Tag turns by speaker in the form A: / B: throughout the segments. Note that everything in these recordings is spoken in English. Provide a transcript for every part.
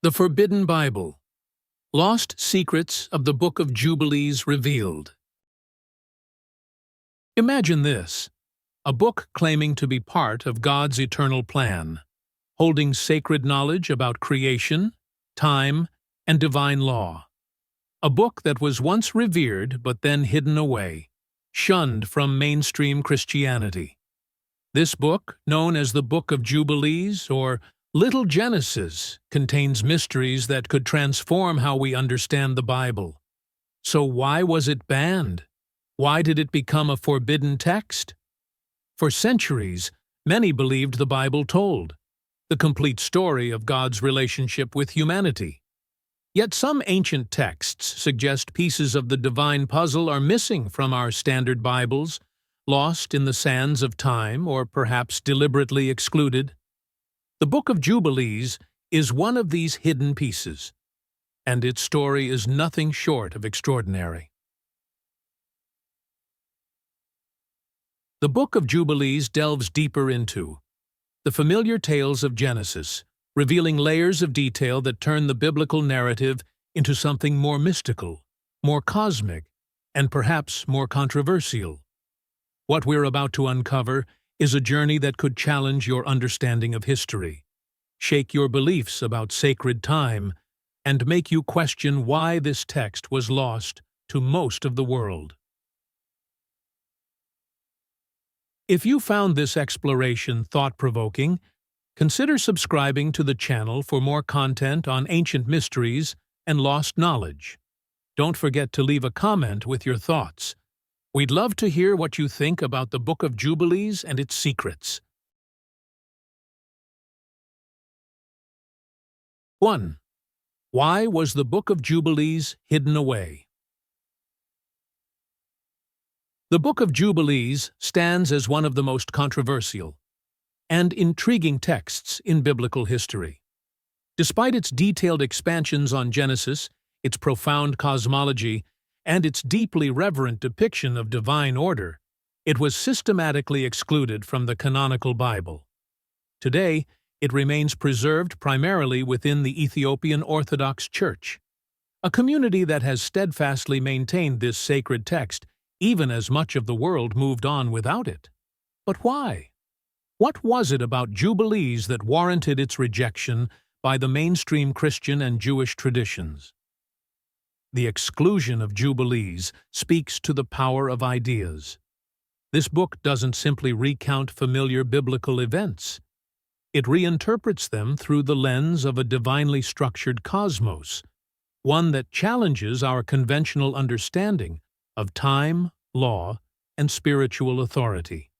A: The Forbidden Bible. Lost Secrets of the Book of Jubilees Revealed. Imagine this: a book claiming to be part of God's eternal plan, holding sacred knowledge about creation, time, and divine law. A book that was once revered but then hidden away, shunned from mainstream Christianity. This book, known as the Book of Jubilees or Little Genesis, contains mysteries that could transform how we understand the Bible. So why was it banned? Why did it become a forbidden text? For centuries, many believed the Bible told the complete story of God's relationship with humanity. Yet some ancient texts suggest pieces of the divine puzzle are missing from our standard Bibles, lost in the sands of time, or perhaps deliberately excluded. The Book of Jubilees is one of these hidden pieces, and its story is nothing short of extraordinary. The Book of Jubilees delves deeper into the familiar tales of Genesis, revealing layers of detail that turn the biblical narrative into something more mystical, more cosmic, and perhaps more controversial. What we're about to uncover is a journey that could challenge your understanding of history, shake your beliefs about sacred time, and make you question why this text was lost to most of the world. If you found this exploration thought-provoking, consider subscribing to the channel for more content on ancient mysteries and lost knowledge. Don't forget to leave a comment with your thoughts. We'd love to hear what you think about the Book of Jubilees and its secrets. 1. Why was the Book of Jubilees hidden away? The Book of Jubilees stands as one of the most controversial and intriguing texts in biblical history. Despite its detailed expansions on Genesis, its profound cosmology, and its deeply reverent depiction of divine order, it was systematically excluded from the canonical Bible. Today, it remains preserved primarily within the Ethiopian Orthodox Church, a community that has steadfastly maintained this sacred text even as much of the world moved on without it. But why? What was it about Jubilees that warranted its rejection by the mainstream Christian and Jewish traditions? The exclusion of Jubilees speaks to the power of ideas. This book doesn't simply recount familiar biblical events. It reinterprets them through the lens of a divinely structured cosmos, one that challenges our conventional understanding of time, law, and spiritual authority.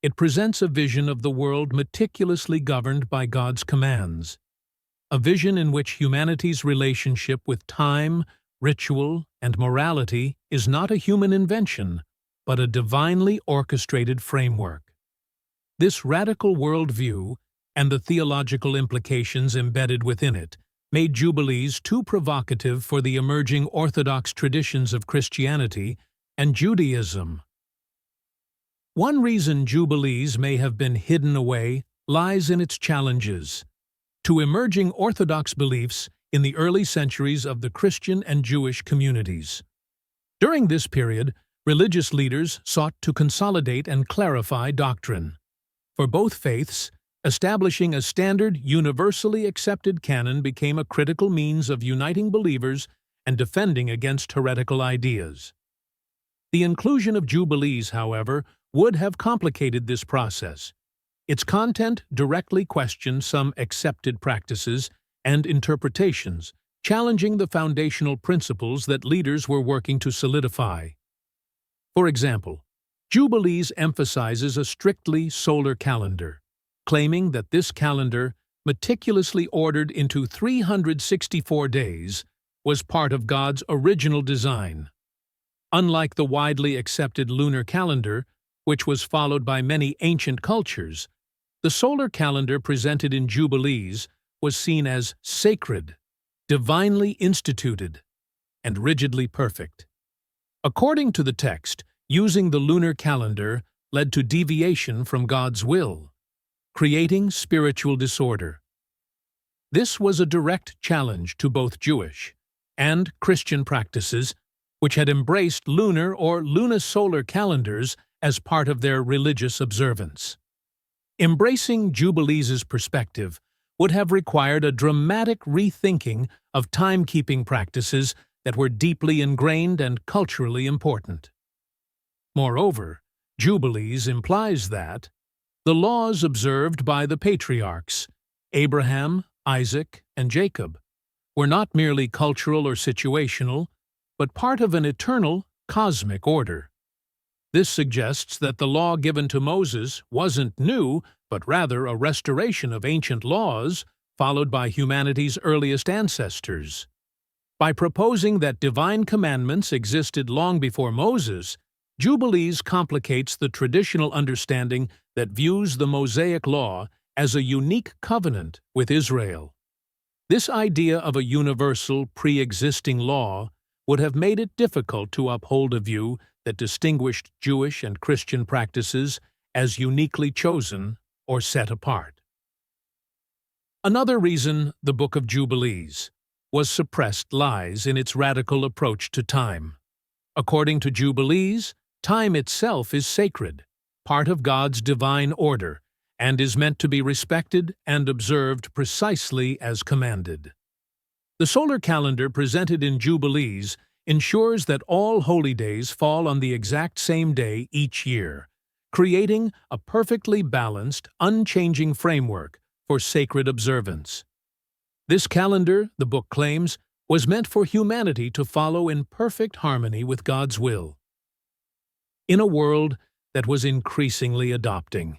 A: It presents a vision of the world meticulously governed by God's commands, a vision in which humanity's relationship with time, ritual, and morality is not a human invention, but a divinely orchestrated framework. This radical worldview and the theological implications embedded within it made Jubilees too provocative for the emerging orthodox traditions of Christianity and Judaism. One reason Jubilees may have been hidden away lies in its challenges to emerging orthodox beliefs in the early centuries of the Christian and Jewish communities. During this period, religious leaders sought to consolidate and clarify doctrine. For both faiths, establishing a standard, universally accepted canon became a critical means of uniting believers and defending against heretical ideas. The inclusion of Jubilees, however, would have complicated this process. Its content directly questioned some accepted practices and interpretations, challenging the foundational principles that leaders were working to solidify. For example, Jubilees emphasizes a strictly solar calendar, claiming that this calendar, meticulously ordered into 364 days, was part of God's original design. Unlike the widely accepted lunar calendar, which was followed by many ancient cultures, the solar calendar presented in Jubilees was seen as sacred, divinely instituted, and rigidly perfect. According to the text, using the lunar calendar led to deviation from God's will, creating spiritual disorder. This was a direct challenge to both Jewish and Christian practices, which had embraced lunar or lunisolar calendars as part of their religious observance. Embracing Jubilees' perspective would have required a dramatic rethinking of timekeeping practices that were deeply ingrained and culturally important. Moreover, Jubilees implies that the laws observed by the patriarchs, Abraham, Isaac, and Jacob, were not merely cultural or situational, but part of an eternal, cosmic order. This suggests that the law given to Moses wasn't new, but rather a restoration of ancient laws followed by humanity's earliest ancestors. By proposing that divine commandments existed long before Moses, Jubilees complicates the traditional understanding that views the Mosaic Law as a unique covenant with Israel. This idea of a universal, pre-existing law would have made it difficult to uphold a view that distinguished Jewish and Christian practices as uniquely chosen or set apart. Another reason the Book of Jubilees was suppressed lies in its radical approach to time. According to Jubilees, time itself is sacred, part of God's divine order, and is meant to be respected and observed precisely as commanded. The solar calendar presented in Jubilees ensures that all holy days fall on the exact same day each year, creating a perfectly balanced, unchanging framework for sacred observance. This calendar, the book claims, was meant for humanity to follow in perfect harmony with God's will. In a world that was increasingly adopting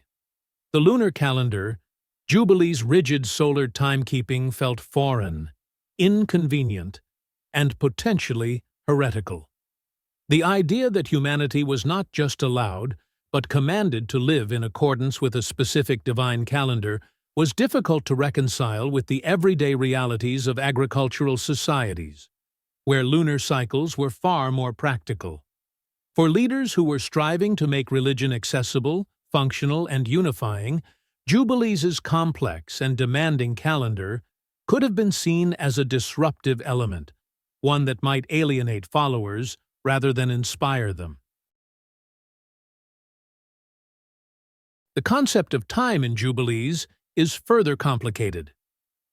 A: the lunar calendar, Jubilees' rigid solar timekeeping felt foreign, inconvenient, and potentially heretical. The idea that humanity was not just allowed, but commanded to live in accordance with a specific divine calendar was difficult to reconcile with the everyday realities of agricultural societies, where lunar cycles were far more practical. For leaders who were striving to make religion accessible, functional, and unifying, Jubilees' complex and demanding calendar could have been seen as a disruptive element, one that might alienate followers rather than inspire them. The concept of time in Jubilees is further complicated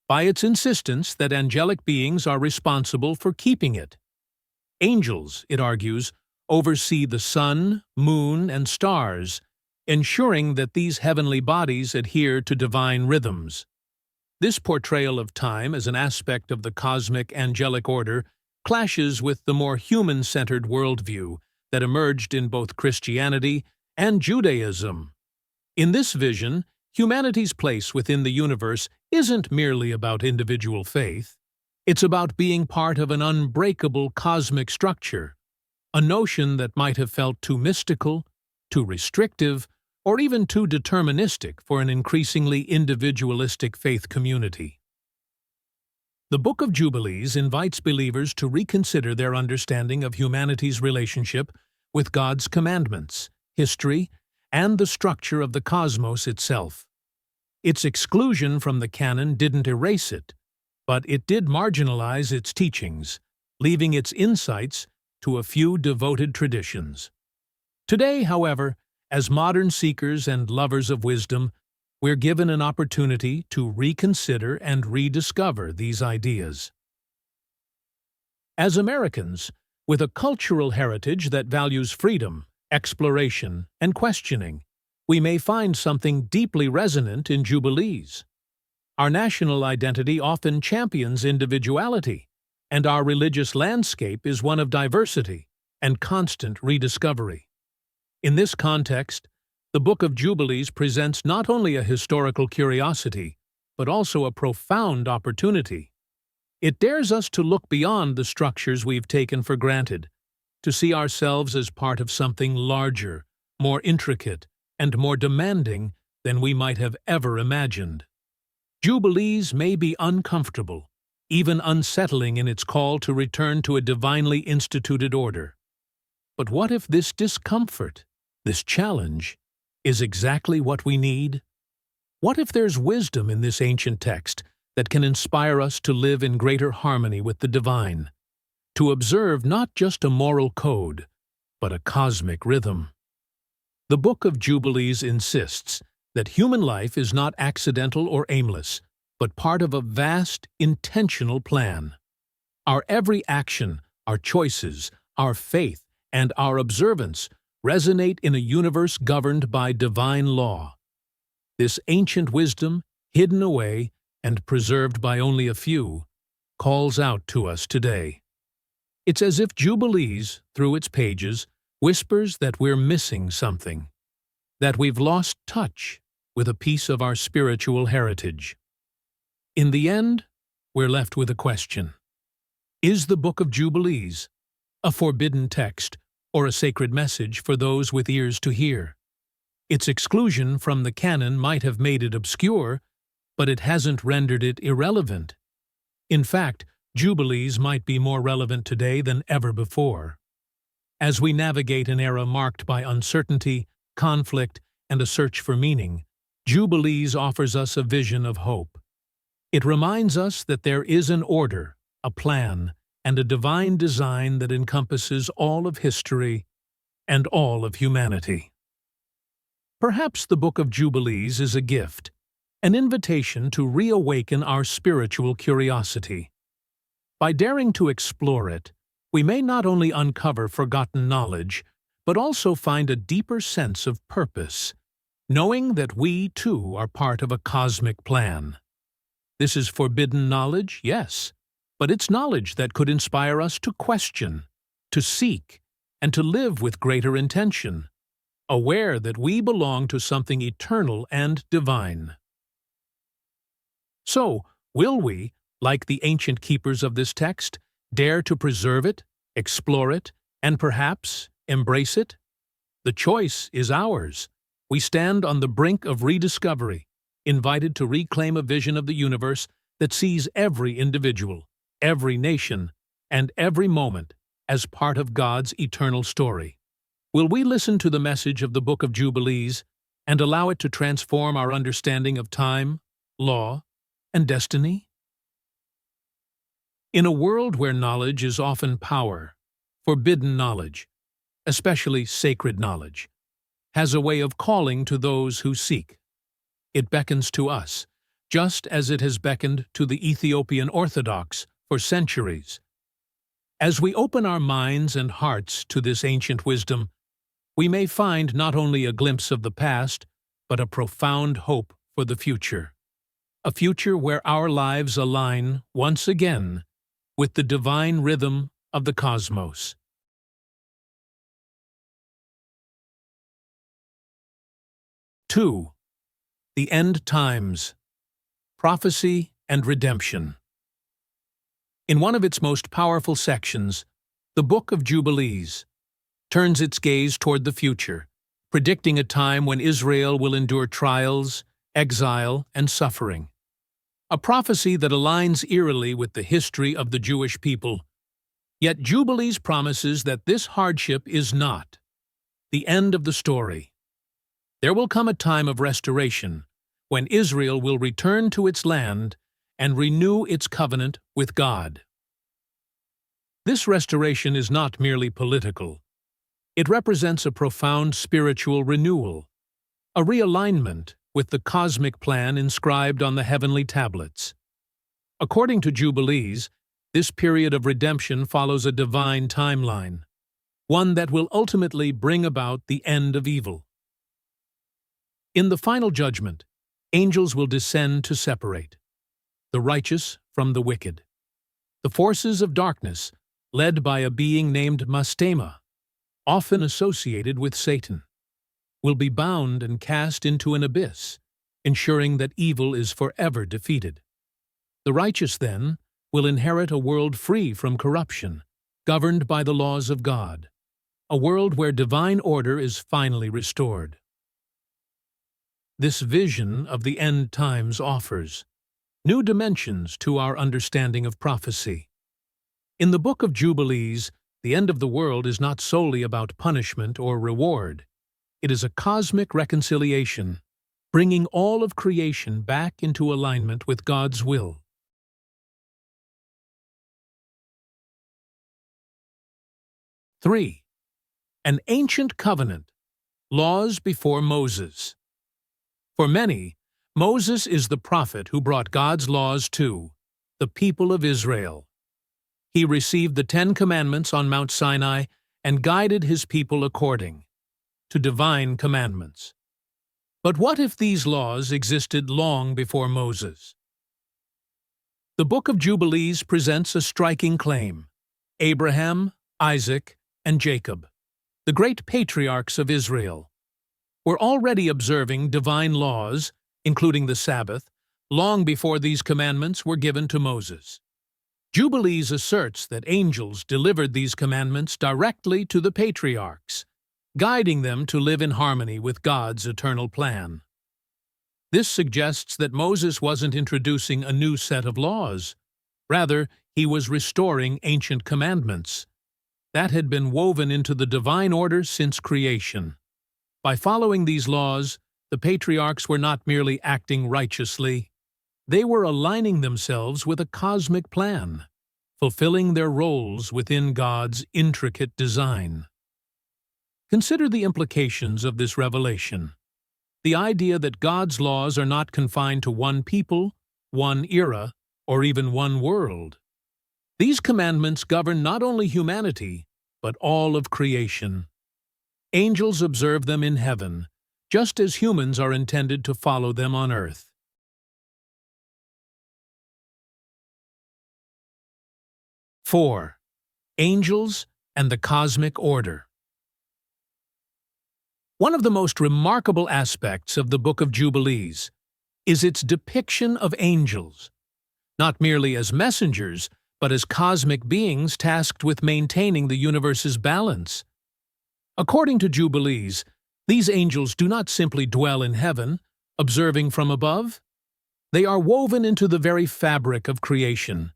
A: by its insistence that angelic beings are responsible for keeping it. Angels, it argues, oversee the sun, moon, and stars, ensuring that these heavenly bodies adhere to divine rhythms. This portrayal of time as an aspect of the cosmic angelic order clashes with the more human-centered worldview that emerged in both Christianity and Judaism. In this vision, humanity's place within the universe isn't merely about individual faith. It's about being part of an unbreakable cosmic structure, a notion that might have felt too mystical, too restrictive, or even too deterministic for an increasingly individualistic faith community. The Book of Jubilees invites believers to reconsider their understanding of humanity's relationship with God's commandments, history, and the structure of the cosmos itself. Its exclusion from the canon didn't erase it, but it did marginalize its teachings, leaving its insights to a few devoted traditions. Today, however, as modern seekers and lovers of wisdom, we're given an opportunity to reconsider and rediscover these ideas. As Americans, with a cultural heritage that values freedom, exploration, and questioning, we may find something deeply resonant in Jubilees. Our national identity often champions individuality, and our religious landscape is one of diversity and constant rediscovery. In this context, the Book of Jubilees presents not only a historical curiosity, but also a profound opportunity. It dares us to look beyond the structures we've taken for granted, to see ourselves as part of something larger, more intricate, and more demanding than we might have ever imagined. Jubilees may be uncomfortable, even unsettling in its call to return to a divinely instituted order. But what if this discomfort, this challenge, is exactly what we need? What if there's wisdom in this ancient text that can inspire us to live in greater harmony with the divine, to observe not just a moral code, but a cosmic rhythm. The Book of Jubilees insists that human life is not accidental or aimless, but part of a vast, intentional plan. Our every action, our choices, our faith, and our observance resonate in a universe governed by divine law. This ancient wisdom, hidden away and preserved by only a few, calls out to us today. It's as if Jubilees, through its pages, whispers that we're missing something, that we've lost touch with a piece of our spiritual heritage. In the end, we're left with a question. Is the Book of Jubilees a forbidden text or a sacred message for those with ears to hear? Its exclusion from the canon might have made it obscure, but it hasn't rendered it irrelevant. In fact, Jubilees might be more relevant today than ever before. As we navigate an era marked by uncertainty, conflict, and a search for meaning, Jubilees offers us a vision of hope. It reminds us that there is an order, a plan, and a divine design that encompasses all of history and all of humanity. Perhaps the Book of Jubilees is a gift, an invitation to reawaken our spiritual curiosity. By daring to explore it, we may not only uncover forgotten knowledge, but also find a deeper sense of purpose, knowing that we, too, are part of a cosmic plan. This is forbidden knowledge, yes, but it's knowledge that could inspire us to question, to seek, and to live with greater intention, aware that we belong to something eternal and divine. So, will we, like the ancient keepers of this text, dare to preserve it, explore it, and perhaps embrace it? The choice is ours. We stand on the brink of rediscovery, invited to reclaim a vision of the universe that sees every individual, every nation, and every moment as part of God's eternal story. Will we listen to the message of the Book of Jubilees and allow it to transform our understanding of time, law, and destiny? In a world where knowledge is often power, forbidden knowledge, especially sacred knowledge, has a way of calling to those who seek. It beckons to us, just as it has beckoned to the Ethiopian Orthodox for centuries. As we open our minds and hearts to this ancient wisdom, we may find not only a glimpse of the past, but a profound hope for the future. A future where our lives align, once again, with the divine rhythm of the cosmos. Two, the End Times, Prophecy and Redemption. In one of its most powerful sections, the Book of Jubilees turns its gaze toward the future, predicting a time when Israel will endure trials, exile, and suffering. A prophecy that aligns eerily with the history of the Jewish people. Yet Jubilees promises that this hardship is not the end of the story. There will come a time of restoration, when Israel will return to its land and renew its covenant with God. This restoration is not merely political. It represents a profound spiritual renewal, a realignment with the cosmic plan inscribed on the heavenly tablets. According to Jubilees, this period of redemption follows a divine timeline, one that will ultimately bring about the end of evil. In the final judgment, angels will descend to separate the righteous from the wicked. The forces of darkness, led by a being named Mastema, often associated with Satan, will be bound and cast into an abyss, ensuring that evil is forever defeated. The righteous, then, will inherit a world free from corruption, governed by the laws of God, a world where divine order is finally restored. This vision of the end times offers new dimensions to our understanding of prophecy. In the Book of Jubilees, the end of the world is not solely about punishment or reward. It is a cosmic reconciliation, bringing all of creation back into alignment with God's will. 3. An ancient covenant, laws before Moses. For many, Moses is the prophet who brought God's laws to the people of Israel. He received the 10 Commandments on Mount Sinai and guided his people according to divine commandments. But what if these laws existed long before Moses? The Book of Jubilees presents a striking claim. Abraham, Isaac, and Jacob, the great patriarchs of Israel, were already observing divine laws, including the Sabbath, long before these commandments were given to Moses. Jubilees asserts that angels delivered these commandments directly to the patriarchs, guiding them to live in harmony with God's eternal plan. This suggests that Moses wasn't introducing a new set of laws. Rather, he was restoring ancient commandments that had been woven into the divine order since creation. By following these laws, the patriarchs were not merely acting righteously. They were aligning themselves with a cosmic plan, fulfilling their roles within God's intricate design. Consider the implications of this revelation. The idea that God's laws are not confined to one people, one era, or even one world. These commandments govern not only humanity, but all of creation. Angels observe them in heaven, just as humans are intended to follow them on earth. 4. Angels and the cosmic order. One of the most remarkable aspects of the Book of Jubilees is its depiction of angels, not merely as messengers, but as cosmic beings tasked with maintaining the universe's balance. According to Jubilees, these angels do not simply dwell in heaven, observing from above. They are woven into the very fabric of creation,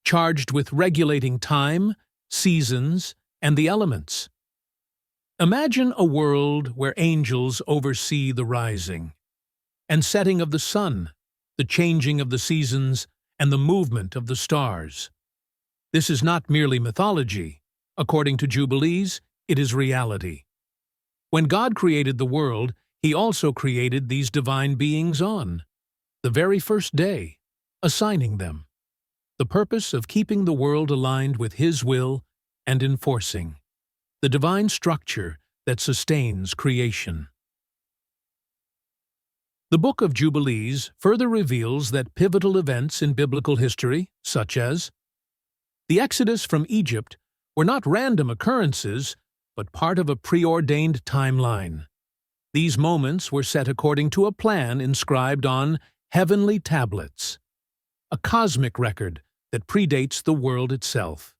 A: charged with regulating time, seasons, and the elements. Imagine a world where angels oversee the rising and setting of the sun, the changing of the seasons, and the movement of the stars. This is not merely mythology. According to Jubilees, it is reality. When God created the world, He also created these divine beings on the very first day, assigning them the purpose of keeping the world aligned with His will and enforcing the divine structure that sustains creation. The Book of Jubilees further reveals that pivotal events in biblical history, such as the Exodus from Egypt, were not random occurrences, but part of a preordained timeline. These moments were set according to a plan inscribed on heavenly tablets, a cosmic record that predates the world itself.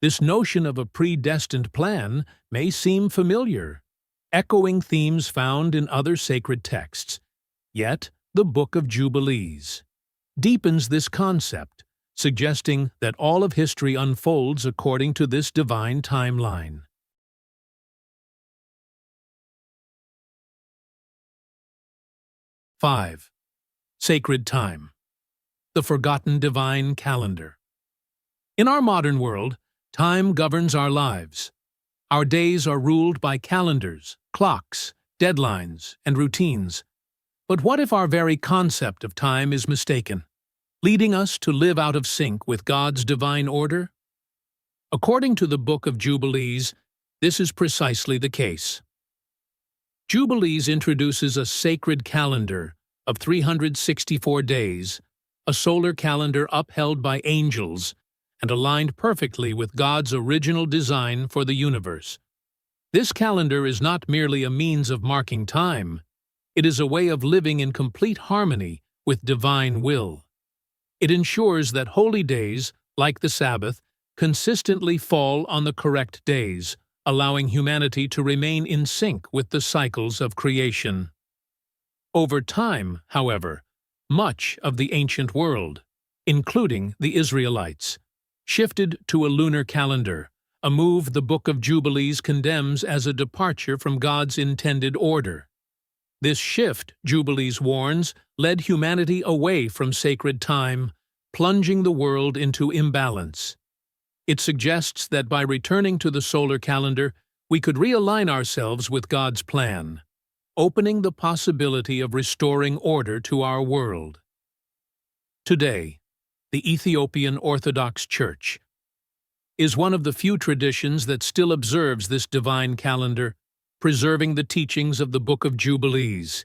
A: This notion of a predestined plan may seem familiar, echoing themes found in other sacred texts. Yet, the Book of Jubilees deepens this concept, suggesting that all of history unfolds according to this divine timeline. '5. Sacred time. The forgotten divine calendar. In our modern world, time governs our lives. Our days are ruled by calendars, clocks, deadlines, and routines. But what if our very concept of time is mistaken, leading us to live out of sync with God's divine order? According to the Book of Jubilees, this is precisely the case. Jubilees introduces a sacred calendar of 364 days, a solar calendar upheld by angels and aligned perfectly with God's original design for the universe. This calendar is not merely a means of marking time. It is a way of living in complete harmony with divine will. It ensures that holy days, like the Sabbath, consistently fall on the correct days, allowing humanity to remain in sync with the cycles of creation. Over time, however, much of the ancient world, including the Israelites, shifted to a lunar calendar, a move the Book of Jubilees condemns as a departure from God's intended order. This shift, Jubilees warns, led humanity away from sacred time, plunging the world into imbalance. It suggests that by returning to the solar calendar, we could realign ourselves with God's plan, opening the possibility of restoring order to our world. Today, the Ethiopian Orthodox Church is one of the few traditions that still observes this divine calendar, preserving the teachings of the Book of Jubilees.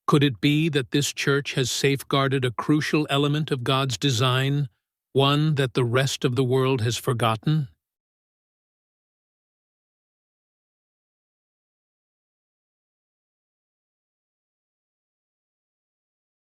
A: Could it be that this church has safeguarded a crucial element of God's design, one that the rest of the world has forgotten?